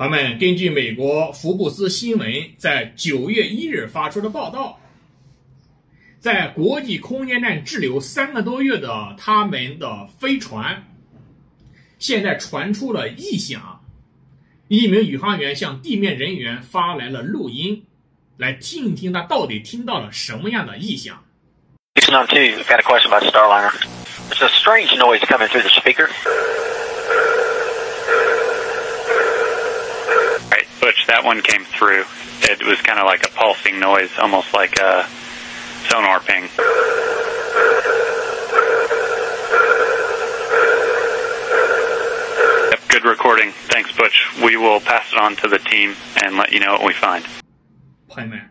朋友们，根据美国福布斯新闻在9月1日发出的报道，在国际空间站滞留3个多月的他们的飞船，现在传出了异响。一名宇航员向地面人员发来了录音，来听一听他到底听到了什么样的异响。Houston 2, I've got a question about Starliner. There's a strange noise coming through the speaker. Right, Butch, that one came through. It was kind of like a pulsing noise, almost like a sonar ping. Yep, good recording. Thanks, Butch. We will pass it on to the team and let you know what we find. 朋友们，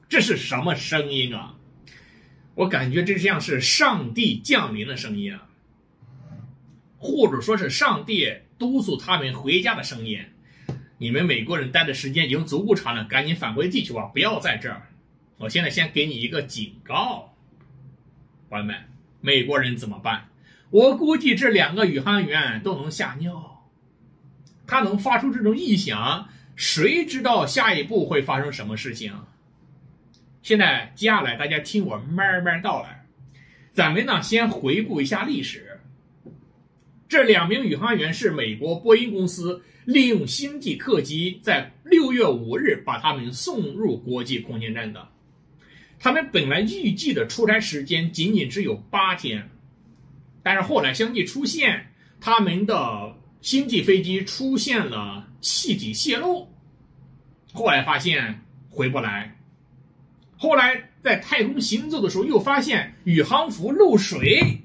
这是什么声音啊？我感觉这像是上帝降临的声音啊，或者说是上帝督促他们回家的声音。你们美国人待的时间已经足够长了，赶紧返回地球吧，不要在这儿。我现在先给你一个警告，朋友们，美国人怎么办？我估计这2个宇航员都能吓尿，他能发出这种异响，谁知道下一步会发生什么事情？现在接下来大家听我慢慢道来，咱们呢先回顾一下历史。这2名宇航员是美国波音公司利用星际客机在6月5日把他们送入国际空间站的。他们本来预计的出差时间仅仅只有8天，但是后来相继出现他们的星际飞机出现了气体泄漏，后来发现回不来。后来在太空行走的时候又发现宇航服漏水，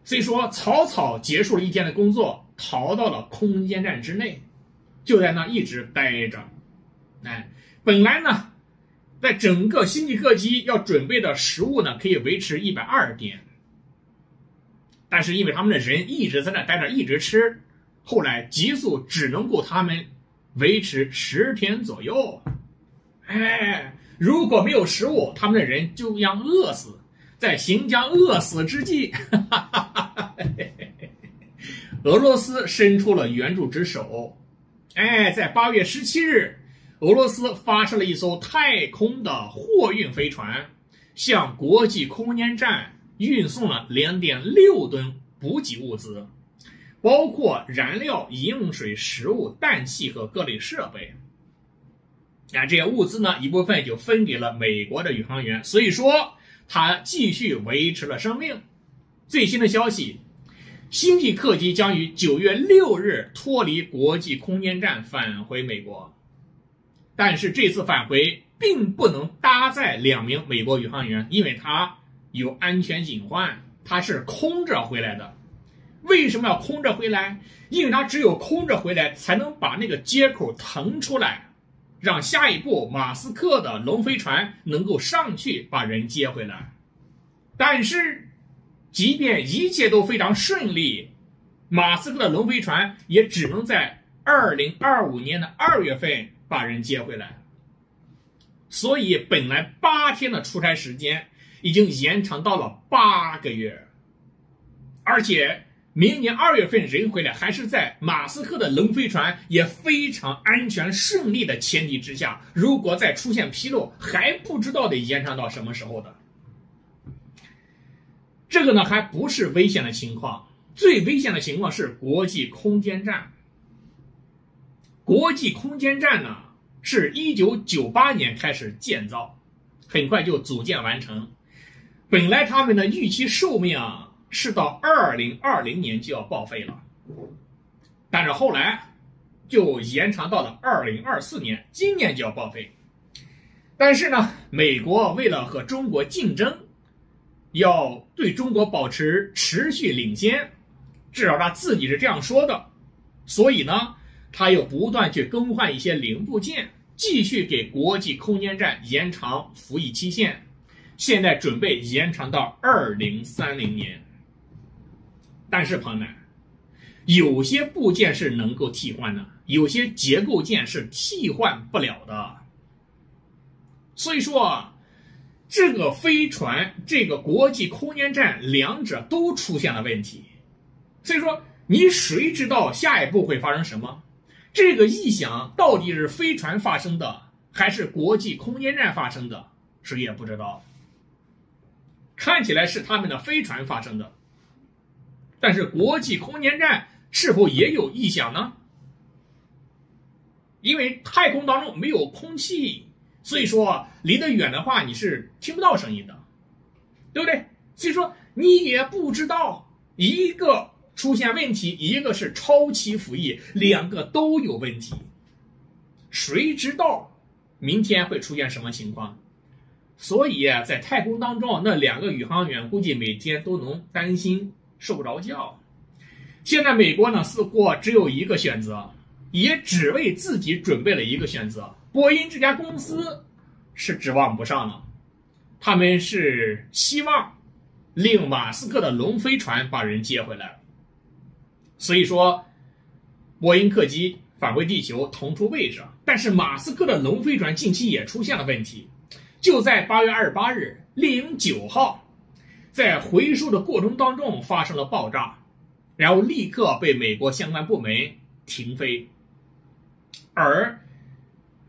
所以说草草结束了1天的工作，逃到了空间站之内，就在那一直待着。本来呢在整个星际客机要准备的食物呢可以维持120天，但是因为他们的人一直在那待着一直吃，后来激素只能够他们维持10天左右。如果没有食物，他们的人就将饿死。在行将饿死之际，俄罗斯伸出了援助之手。在8月17日，俄罗斯发射了一艘太空的货运飞船，向国际空间站运送了2.6吨补给物资，包括燃料、饮用水、食物、氮气和各类设备。这些物资呢，一部分就分给了美国的宇航员，所以说他继续维持了生命。最新的消息，星际客机将于9月6日脱离国际空间站返回美国，但是这次返回并不能搭载2名美国宇航员，因为他有安全隐患，他是空着回来的。为什么要空着回来？因为他只有空着回来才能把那个接口腾出来，让下一步马斯克的龙飞船能够上去把人接回来。但是即便一切都非常顺利，马斯克的龙飞船也只能在2025年的2月份把人接回来。所以本来8天的出差时间已经延长到了8个月，而且明年2月份人回来还是在马斯克的龙飞船也非常安全顺利的前提之下，如果再出现纰漏，还不知道得延长到什么时候的。这个呢还不是危险的情况，最危险的情况是国际空间站。国际空间站呢是1998年开始建造，很快就组建完成。本来他们的预期寿命是到2020年就要报废了，但是后来就延长到了2024年，今年就要报废。但是呢，美国为了和中国竞争，要对中国保持持续领先，至少他自己是这样说的，所以呢，他又不断去更换一些零部件，继续给国际空间站延长服役期限，现在准备延长到2030年。但是朋友们，有些部件是能够替换的，有些结构件是替换不了的。所以说这个飞船，这个国际空间站两者都出现了问题。所以说你谁知道下一步会发生什么？这个异响到底是飞船发生的，还是国际空间站发生的，谁也不知道。看起来是他们的飞船发生的，但是国际空间站是否也有异响呢？因为太空当中没有空气，所以说离得远的话你是听不到声音的，对不对？所以说你也不知道，一个出现问题，一个是超期服役，两个都有问题，谁知道明天会出现什么情况？所以在太空当中，那两个宇航员估计每天都能担心睡不着觉。现在美国呢似乎只有一个选择，也只为自己准备了一个选择。波音这家公司是指望不上了，他们是希望令马斯克的龙飞船把人接回来。所以说波音客机返回地球腾出位置，但是马斯克的龙飞船近期也出现了问题。就在8月28日猎鹰9号在回收的过程当中发生了爆炸，然后立刻被美国相关部门停飞。而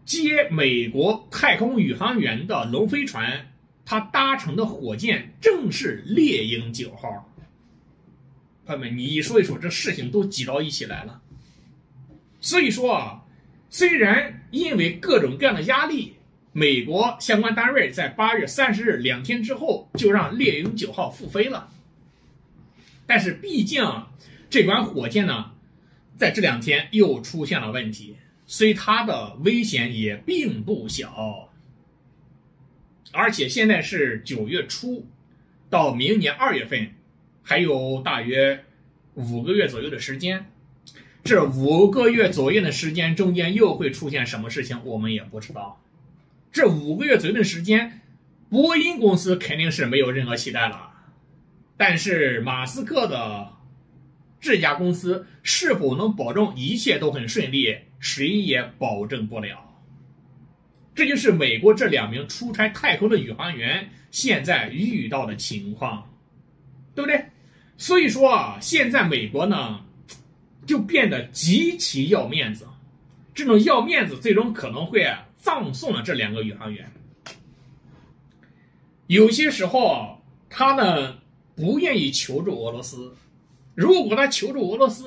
接美国太空宇航员的龙飞船，它搭乘的火箭正是猎鹰9号。朋友们，你一说一说，这事情都挤到一起来了。所以说虽然因为各种各样的压力，美国相关单位在8月30日2天之后就让猎鹰9号复飞了，但是毕竟这款火箭呢，在这2天又出现了问题，所以它的危险也并不小。而且现在是9月初，到明年2月份还有大约5个月左右的时间。这5个月左右的时间中间又会出现什么事情，我们也不知道。这5个月左右的时间，波音公司肯定是没有任何期待了，但是马斯克的这家公司是否能保证一切都很顺利，谁也保证不了。这就是美国这2名出差太空的宇航员现在遇到的情况，对不对？所以说现在美国呢就变得极其要面子，这种要面子最终可能会葬送了这2个宇航员。有些时候他呢不愿意求助俄罗斯，如果他求助俄罗斯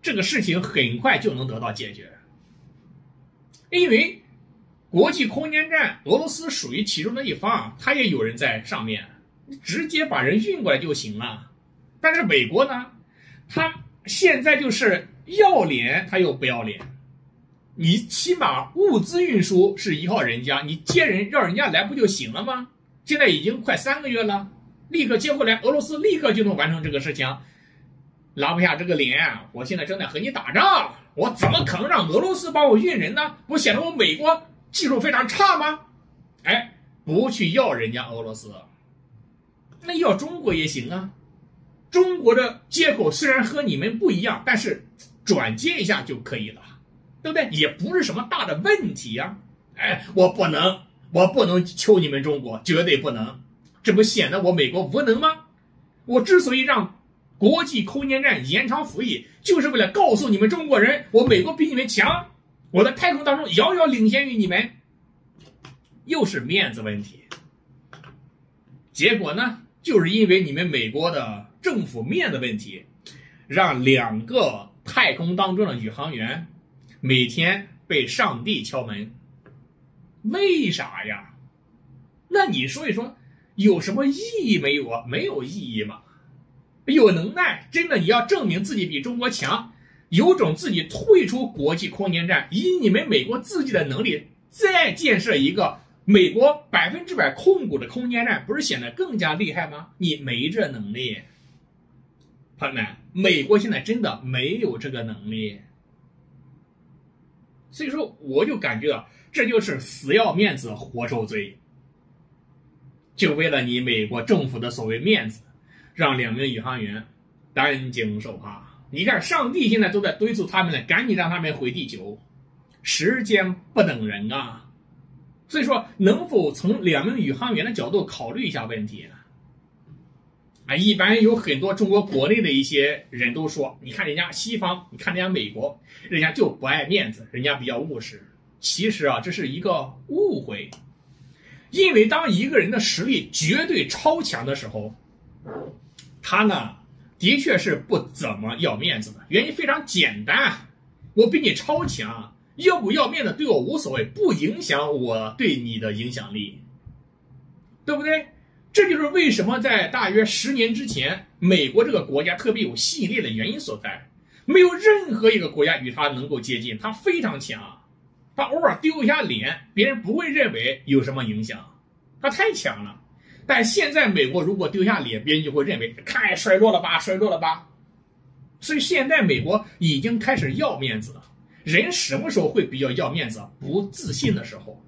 这个事情很快就能得到解决。因为国际空间站俄罗斯属于其中的一方，他也有人在上面，直接把人运过来就行了。但是美国呢，他现在就是要脸他又不要脸，你起码物资运输是依靠人家，你接人让人家来不就行了吗？现在已经快3个月了，立刻接过来，俄罗斯立刻就能完成这个事情。拉不下这个脸，我现在正在和你打仗，我怎么可能让俄罗斯帮我运人呢？不显得我美国技术非常差吗？哎，不去要人家俄罗斯，那要中国也行啊。中国的接口虽然和你们不一样，但是转接一下就可以了，对不对？也不是什么大的问题呀。哎，我不能求你们中国，绝对不能，这不显得我美国无能吗？我之所以让国际空间站延长服役，就是为了告诉你们中国人，我美国比你们强，我在太空当中遥遥领先于你们。又是面子问题，结果呢，就是因为你们美国的政府面子问题，让2个太空当中的宇航员每天被上帝敲门。为啥呀？那你说一说，有什么意义没有啊？没有意义嘛。有能耐，真的你要证明自己比中国强，有种自己退出国际空间站，以你们美国自己的能力再建设一个美国100%控股的空间站，不是显得更加厉害吗？你没这能力。朋友们，美国现在真的没有这个能力。所以说我就感觉这就是死要面子活受罪，就为了你美国政府的所谓面子，让2名宇航员担惊受怕。你看上帝现在都在敦促他们呢，赶紧让他们回地球，时间不等人啊。所以说能否从2名宇航员的角度考虑一下问题呢？啊，一般有很多中国国内的一些人都说，你看人家西方，你看人家美国，人家就不爱面子，人家比较务实。其实啊，这是一个误会。因为当一个人的实力绝对超强的时候，他呢的确是不怎么要面子的。原因非常简单，我比你超强，要不要面子对我无所谓，不影响我对你的影响力，对不对？这就是为什么在大约10年之前，美国这个国家特别有吸引力的原因所在。没有任何一个国家与他能够接近，他非常强。他偶尔丢一下脸，别人不会认为有什么影响，他太强了。但现在美国如果丢下脸，别人就会认为太衰落了吧，衰落了吧。所以现在美国已经开始要面子了。人什么时候会比较要面子？不自信的时候。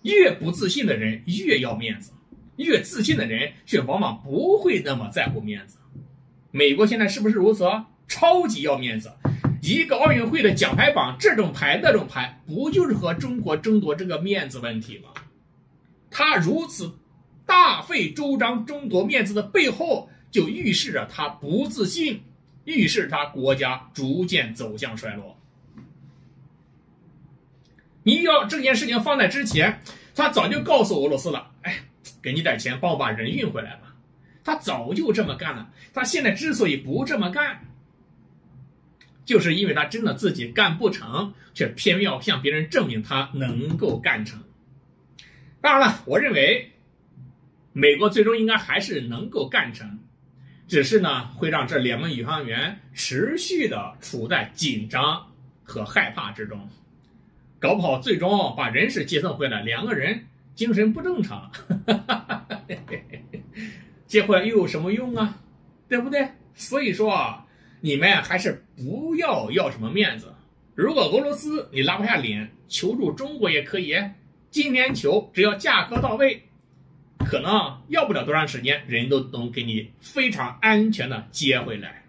越不自信的人越要面子，越自信的人却往往不会那么在乎面子。美国现在是不是如此？超级要面子。一个奥运会的奖牌榜，这种牌那种牌，不就是和中国争夺这个面子问题吗？他如此大费周章争夺面子的背后，就预示着他不自信，预示他国家逐渐走向衰落。你要这件事情放在之前，他早就告诉俄罗斯了，哎，给你点钱，帮我把人运回来吧。他早就这么干了。他现在之所以不这么干，就是因为他真的自己干不成，却偏要向别人证明他能够干成。当然了，我认为美国最终应该还是能够干成，只是呢会让这2名宇航员持续的处在紧张和害怕之中，搞不好最终把人事接送回来，2个人精神不正常，接回来又有什么用啊？对不对？所以说啊，你们还是不要什么面子。如果俄罗斯你拉不下脸，求助中国也可以。今年求，只要价格到位，可能要不了多长时间，人都能给你非常安全的接回来。